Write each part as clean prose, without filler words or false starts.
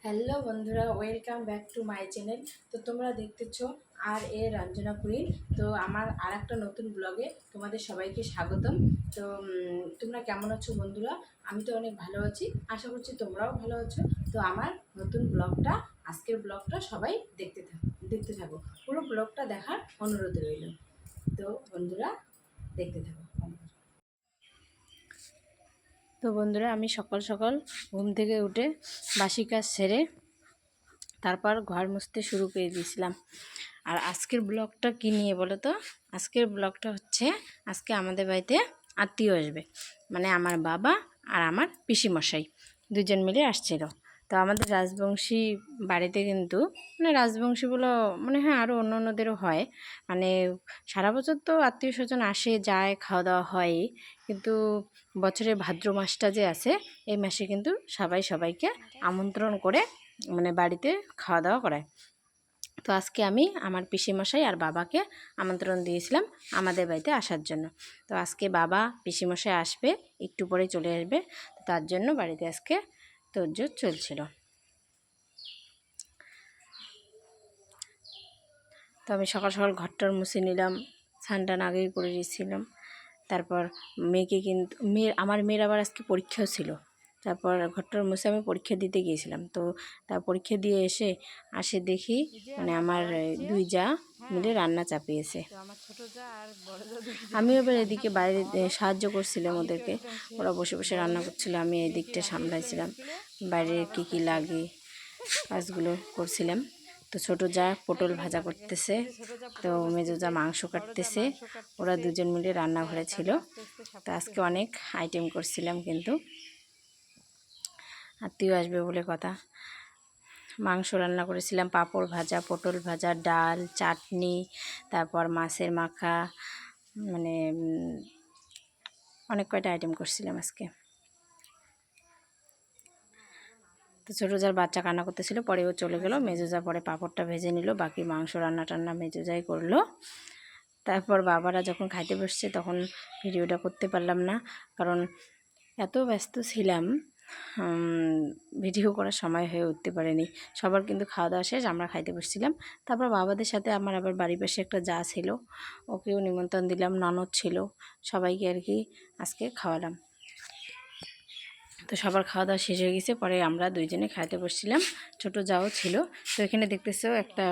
Hello বন্ধুরা, welcome back to my channel. তো তোমরা দেখতেছো আর এ রঞ্জনা কুইন। তো আমার আর একটা নতুন ব্লগে তোমাদের সবাইকে স্বাগতম। তো তোমরা কেমন আছো বন্ধুরা? আমি তো অনেক ভালো আছি, আশা করছি তোমরাও ভালো আছো। তো আমার নতুন ব্লগটা, আজকের ব্লগটা সবাই দেখতে থাকো। পুরো ব্লগটা দেখার অনুরোধ রইল। তো বন্ধুরা দেখতে থাকো। তো বন্ধুরা, আমি সকাল সকাল ঘুম থেকে উঠে বাসি কাজ সেরে তারপর ঘর মুছতে শুরু করে দিয়েছিলাম। আর আজকের ব্লগটা কী নিয়ে বলো তো? আজকের ব্লগটা হচ্ছে, আজকে আমাদের বাড়িতে আত্মীয় আসবে, মানে আমার বাবা আর আমার পিসিমশাই দুজন মিলে আসছিল। তো আমাদের রাজবংশী বাড়িতে কিন্তু, মানে রাজবংশী বলো, মানে হ্যাঁ আরও অন্য অন্যদেরও হয়, মানে সারা বছর তো আত্মীয় স্বজন আসে যায়, খাওয়া দাওয়া হয়, কিন্তু বছরের ভাদ্র মাসটা যে আছে, এই মাসে কিন্তু সবাই সবাইকে আমন্ত্রণ করে, মানে বাড়িতে খাওয়া দাওয়া করায়। তো আজকে আমি আমার পিসিমশাই আর বাবাকে আমন্ত্রণ দিয়েছিলাম আমাদের বাড়িতে আসার জন্য। তো আজকে বাবা পিসিমশাই আসবে, একটু পরে চলে আসবে, তো তার জন্য বাড়িতে আজকে তোড়জোড় চলছিল। তো আমি সকাল সকাল ঘরটার মুছে নিলাম, স্নান আগেই করে দিয়েছিলাম। তারপর মেয়েকে কিন্তু আমার মেয়ের আবার আজকে পরীক্ষাও ছিল। তারপর ঘরটার মুছে আমি পরীক্ষা দিতে গিয়েছিলাম। তো তার পরীক্ষা দিয়ে আসে দেখি, মানে আমার দুই জা মিলে রান্না চাপিয়েছে। আমি এবার এদিকে বাইরে সাহায্য করছিলাম ওদেরকে, ওরা বসে বসে রান্না করছিল, আমি এই দিকটা সামলাইছিলাম, বাইরে কী কী লাগে কাজগুলো করছিলাম। তো ছোটো যা পটল ভাজা করতেছে, তো মেজো যা মাংস কাটতেছে, ওরা দুজন মিলে রান্নাঘরে ছিল। তো আজকে অনেক আইটেম করছিলাম, কিন্তু আত্মীয় আসবে বলে কথা। মাংস রান্না করেছিলাম, পাঁপড় ভাজা, পটল ভাজা, ডাল, চাটনি, তারপর মাছের মাখা, মানে অনেক কয়টা আইটেম করছিলাম আজকে। তো ছোটো যার বাচ্চা কান্না করতেছিল, পরে ও চলে গেল। মেজো যা পরে পাঁপড়টা ভেজে নিল, বাকি মাংস রান্না টান্না মেজো যাই করলো। তারপর বাবারা যখন খাইতে বসছে তখন ভিডিওটা করতে পারলাম না, কারণ এত ব্যস্ত ছিলাম, ভিডিও করার সময় হয়ে উঠতে পারেনি। সবার কিন্তু খাওয়া দাওয়া শেষ, আমরা খাইতে বসছিলাম। তারপর বাবাদের সাথে আমার আবার বাড়ির পাশে একটা যা ছিল, ওকেও নিমন্ত্রণ দিলাম, ননদ ছিল, সবাইকে আর কি আজকে খাওয়ালাম। তো সবার খাওয়া দাওয়া শেষ হয়ে গেছে, পরে আমরা দুইজনে খাইতে বসছিলাম, ছোটো যাও ছিল। তো এখানে দেখতেছো একটা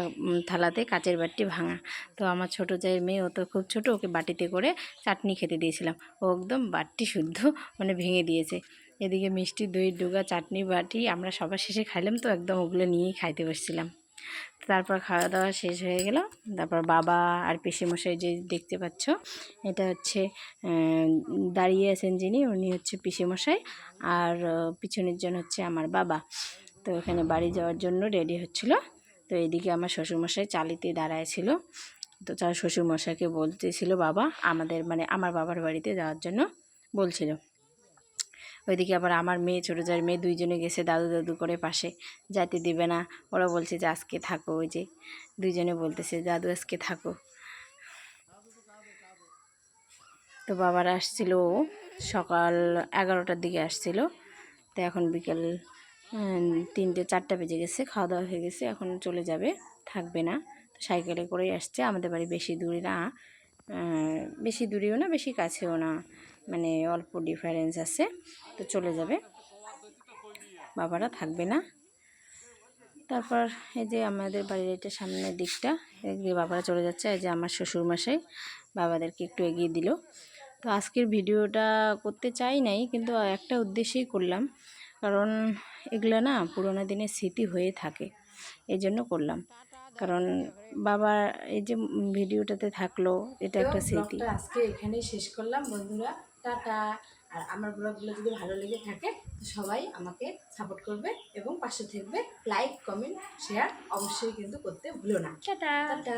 থালাতে কাচের বাটি ভাঙা। তো আমার ছোটো জায়ের মেয়ে, ও তো খুব ছোটো, ওকে বাটিতে করে চাটনি খেতে দিয়েছিলাম, ও একদম বাটি শুদ্ধ মানে ভেঙে দিয়েছে। এদিকে মিষ্টি দই ডুগা চাটনি বাটি আমরা সবার শেষে খাইলাম, তো একদম ওগুলো নিয়েই খাইতে বসছিলাম। তারপর খাওয়া দাওয়া শেষ হয়ে গেল। তারপর বাবা আর পিসিমশাই যে দেখতে পাচ্ছ, এটা হচ্ছে দাঁড়িয়ে আছেন যিনি, উনি হচ্ছে পিসিমশাই, আর পিছনের জন হচ্ছে আমার বাবা। তো এখানে বাড়ি যাওয়ার জন্য রেডি হচ্ছিল। তো এদিকে আমার শ্বশুরমশাই চালিতে দাঁড়ায় ছিল। তো তার শ্বশুরমশাইকে বলতেছিল বাবা, আমাদের মানে আমার বাবার বাড়িতে যাওয়ার জন্য বলছিল। ওইদিকে আবার আমার মেয়ে, ছোটো যার মেয়ে, দুইজনে গেছে দাদু দাদু করে পাশে, যাইতে দিবে না। ওরা বলছে যে আজকে থাকো, ওই যে দুইজনে বলতেছে দাদু আজকে থাকো। তো বাবারা আসছিল সকাল 11টার দিকে আসছিল, তো এখন বিকেল 3টে 4টা বেজে গেছে, খাওয়া দাওয়া হয়ে গেছে, এখন চলে যাবে, থাকবে না। তো সাইকেলে করেই আসছে, আমাদের বাড়ি বেশি দূরে না, বেশি দূরেও না বেশি কাছেও না, মানে অল্প ডিফারেন্স আছে। তো চলে যাবে, বাবারা থাকবে না। তারপর এই যে আমাদের বাড়ির এটা সামনের দিকটা, এদিকে বাবারা চলে যাচ্ছে। এই যে আমার শ্বশুরমশাই বাবাদেরকে একটু এগিয়ে দিল। তো আজকের ভিডিওটা করতে চাই নাই, কিন্তু একটা উদ্দেশ্যেই করলাম, কারণ এগুলো না পুরোনো দিনের স্মৃতি হয়ে থাকে, এই জন্য করলাম। কারণ বাবা এই যে ভিডিওটাতে থাকলো, এটা একটা স্মৃতি। আজকে এখানেই শেষ করলাম বন্ধুরা, টাটা। আর আমার ব্লগগুলো যদি ভালো লেগে থাকে তো সবাই আমাকে সাপোর্ট করবে এবং পাশে থাকবে। লাইক কমেন্ট শেয়ার অবশ্যই কিন্তু করতে ভুলো না। Tata tata.